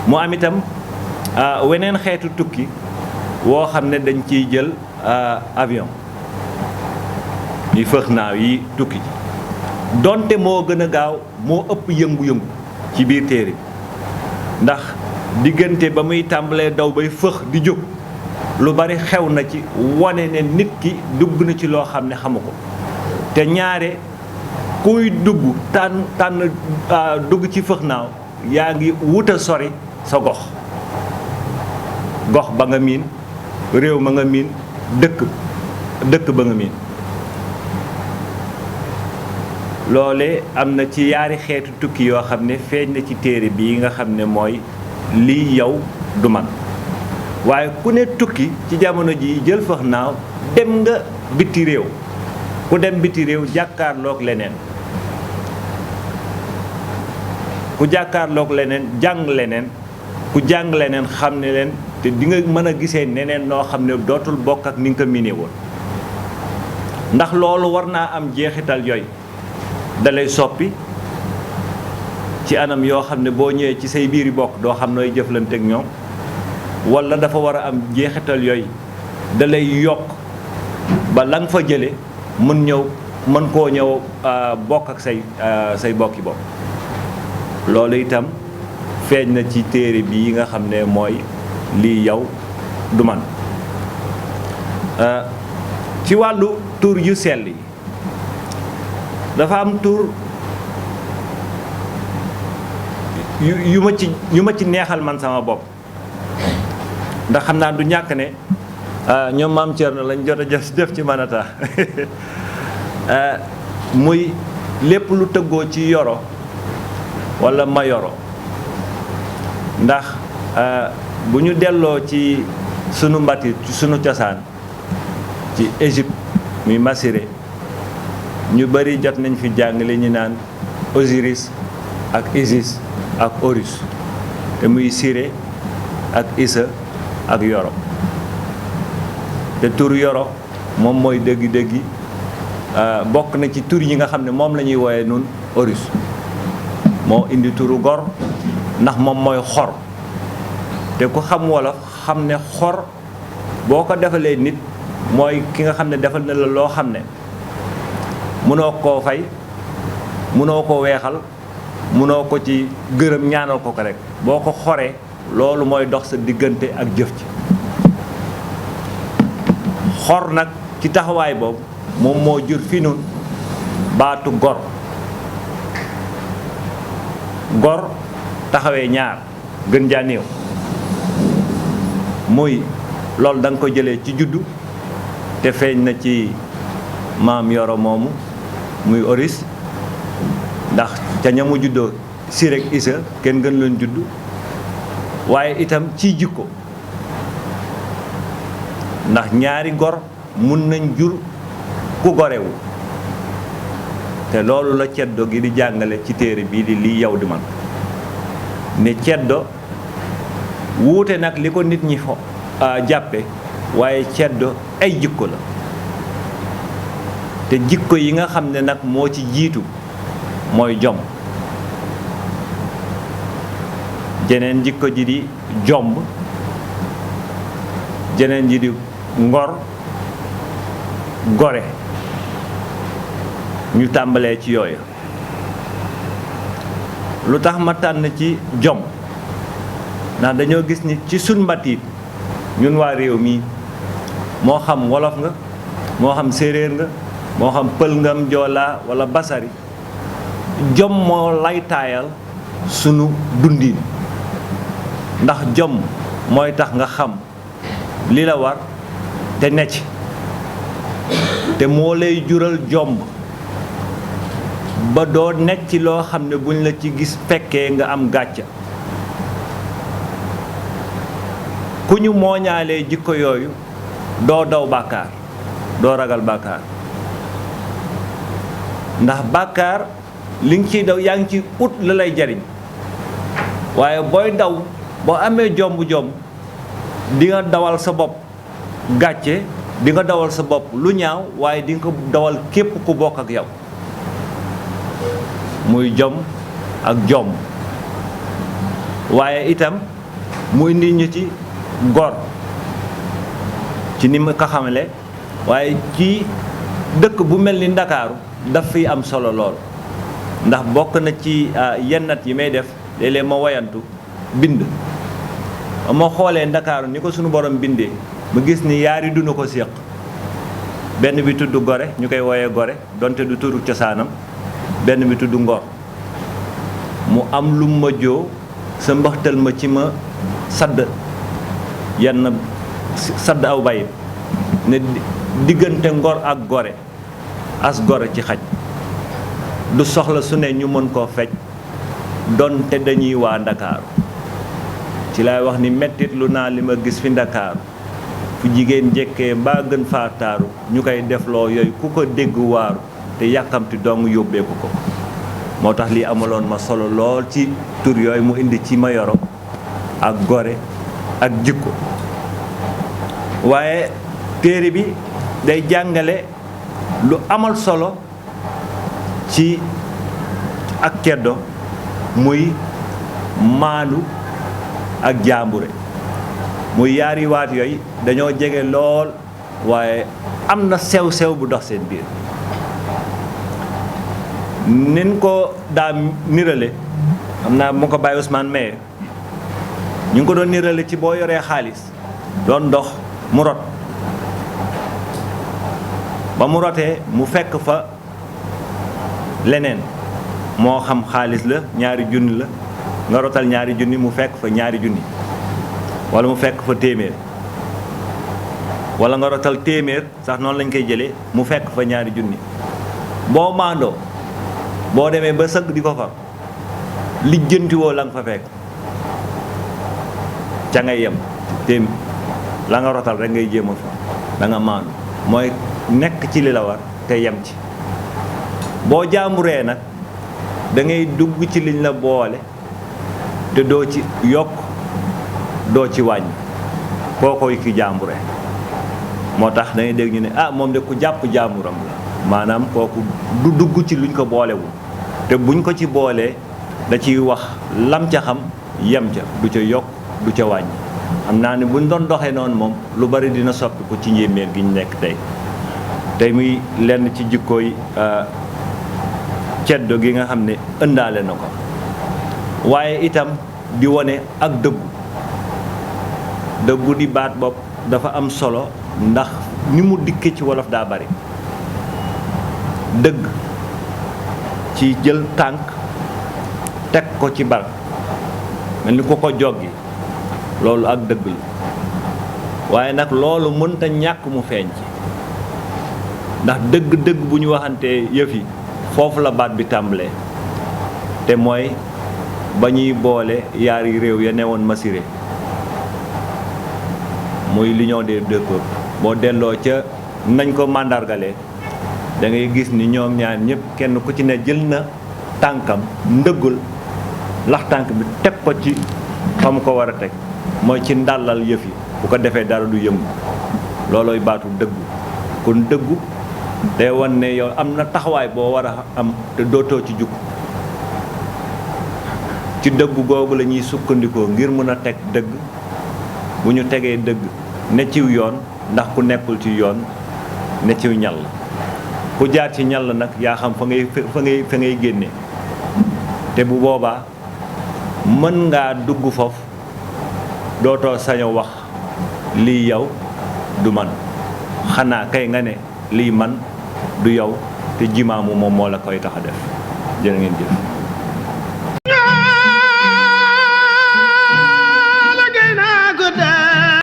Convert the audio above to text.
mu am itam weneen xeetu tukki woo xam ne dañ ciy jël avion yi fëx naaw yi tukki ji donte moo gën a gaaw moo ëpp yëngu-yëngu ci biir téere bi ndax diggante ba muy tàmbalee daw bay fëx di jóg lu bari xew na ci wane ne nit ki dugg na ci loo xam ne xamu ko te ñaare kuy dugg tànn dugg ci fëx naaw yaa ngi wuta sori sa gox ba nga miin réew ma nga miin dëkk ba nga miin loole am na ci yaari xeetu tukki yoo xam ne feeñ na ci téere bii nga xam ne mooy lii yow du man waaye ku ne tukki ci jamono ji jël fëx naaw dem nga biti réew ku dem biti réew jàkkaarloog leneen ku jàkkaarloog leneen jàng leneen ku jàng leneen xam ne leen te di nga mën a gisee neneen noo xam ne dootul bokk ak ni nga ko miine woon ndax loolu war naa am jeexital yooyu dalay soppi ci anam yoo xam ne boo ñëwee ci say biiri bokk doo xam nooy jëflante ak ñoom walla dafa war a am jeexital yooyu dalay yokk ba la nga fa jële mën koo ñëw bokk ak say bokki bopp loolu itam feeñ na ci téere bii nga xam ne mooy lii yow du man ci wàllu tur yu sell yi dafa am tur yu ma ci neexal man sama bopp ndax xam naa du ñàkk ne ñoom maam Thierno lañ jot a def ci manata muy lépp lu tëggoo ci yoro walla ma yoro ndax bu ñu delloo ci sunu mbatit ci sunu cosaan ci Égypte muy Masiré ñu bari jot nañ fi jàngale ñu naan Osiris ak Isis ak Horus te muy Siré ak Isa ak Yoro te tur Yoro moom mooy dëggi-dëggi bokk na ci tur yi nga xam ne moom la ñuy wooye nun Horus moo indi turu gor ndax moom mooy xor te ku xam wolof xam ne xor boo ko defalee nit mooy ki nga xam ne defal na la loo xam ne mënoo koo fay mënoo ko weexal mënoo ko ci gërëm ñaanal ko rek boo ko xoree loolu mooy dox sa diggante ak jëf ci xor nag ci taxawaay boobu moom moo jur fi nun baatu gor gor taxawee ñaar gën jaa néew muy loolu da nga ko jëlee ci juddu te feeñ na ci maam Yoro moomu muy Horus ndax ca ñamu juddoo Siré ak Isa kenn gën leen juddu waaye itam ci jikko ndax ñaari gor mun nañ jur ku gorewu te loolu la ceddo gi di jàngale ci téere bii di lii yow di man ne ceddo wuute nag li ko nit ñi jàppe waaye ceddo ay jikko la te jikko yi nga xam ne nag moo ci jiitu mooy jom jeneen jikko ji di jomb jeneen ji di ngor gore ñu tàmbalee ci yooyu lu tax ma tànn ci jom ndax dañoo gis ni ci sun mbatiit ñun waa réew mi moo xam wolof nga moo xam séeréer nga moo xam pël ngam joolaa walla basari jom moo laytaayal sunu dundiin ndax jom mooy tax nga xam li la war te necc te moo lay jural jomb ba doo nekk ci loo xam ne buñ la ci gis fekkee nga am gàcca ku ñu mooñaalee jikko yooyu doo daw bàkkaar doo ragal bàkkaar ndax bàkkaar li nga ciy daw yaa ngi ci ut la lay jariñ waaye booy daw boo amee jomb-jomb di nga dawal sa bopp gàcce di nga dawal sa bopp lu ñaaw waaye di nga ko dawal képp ku bokk ak yow muy jom ak jomb waaye itam mu indi ñu ci gor ci ni ma ko xamale waaye ci dëkk bu mel ni Ndakaaru daf fiy am solo lool ndax bokk na ci yennat yi may def léeg-léeg ma woyantu bind ma xoolee Ndakaaru ni ko sunu borom bindee ma gis ni yaari duna ko séq benn bi tudd Gore ñu koy wooyee Gore donte du turu cosaanam benn bi tudd Ngor mu am lu ma joo sa mbaxtal ma ci ma sadd aw bayit ne diggante Ngor ak Gore as Gore ci xaj du soxla su ne ñu mën koo fecc donte dañuy waa Ndakaaru ci laay wax ni mettit lu naa li ma gis fi Ndakaaru fu jigéen njëkkee mbaa gën faa taaru ñu koy defloo yooyu ku ko dégg waaru te yàkkamti dong yóbbeeku ko moo tax lii amaloon ma solo lool ci tur yooyu mu indi ci Mayoro ak Gore ak jikko waaye téere bi day jàngale lu amal solo ci ak ceddo muy maandu ak jaambure muy yaari waat yooyu dañoo jege lool waaye am na sew-sew bu dox seen biir nin ko daa nirale xam naa mu ko bàyyi Ousmane Maye ñu ngi ko doon nirale ci boo yoree xaalis doon dox mu rot ba mu rotee mu fekk fa leneen moo xam xaalis la ñaari junni la nga rotal ñaari junni mu fekk fa ñaari junni wala mu fekk fa téeméer wala nga rotal téeméer sax noonu lañ koy jëlee mu fekk fa ñaari junni boo maandoo boo demee ba sëgg di ko fa lijjantiwoo la nga fa fekk ca ngay yem téem la nga rotal rek ngay jéem a fa da nga maandu mooy nekk ci li la war te yem ci boo jàmburee nag da ngay dugg ci liñ la boole te doo ci yokk doo ci wàññi kookoy ki jàmburee moo tax da ngay dégg ñu ne moom de ku jàpp jàmburam la maanaam kooku du dugg ci luñ ko boolewul te buñ ko ci boolee da ciy wax lam ca xam yem ca du ca yokk du ca wàññi xam naa ne buñ doon doxee noonu moom lu bari dina soppi ko ci njéeméer gi ñu nekk tey muy lenn ci jikkooy ceddo gi nga xam ne ëndaale na ko waaye itam di wone ak dëggu di baat bopp dafa am solo ndax ni mu dikke ci wolof daa bari dëgg ci jël tànk teg ko ci barab mel ni ku ko joggi loolu ak dëgg la waaye nag loolu mënta ñàkk mu feeñ ci ndax dëgg-dëgg bu ñu waxantee yëf yi foofu la baat bi tàmbalee te mooy ba ñuy boole yaari réew ya newoon Massiré muy l'union des deux peuples boo delloo ca nañ ko màndargalee da ngay gis ni ñoom ñaar ñëpp kenn ku ci ne jël na tànkam ndëggul lax tànk bi teg ko ci fa mu ko war a teg mooy ci ndàllal yëf yi bu ko defee dara du yëngu loolooy baatu dëggu kon dëggu day wan ne yow am na taxawaay boo war a am te dootoo ci jug ci dëggu googu la ñuy sukkandikoo ngir mën a teg dëgg bu ñu tegee dëgg ne ciw yoon ndax ku nekkul ci yoon ne ciw ñal ku jaar ci ñal nag yaa xam fa ngay génne te bu boobaa mën ngaa dugg foofu dootoo saño wax lii yow du man xanaa kay nga ne lii man du yow te jimaamu moom moo la koy tax a def jërë ngeen jëf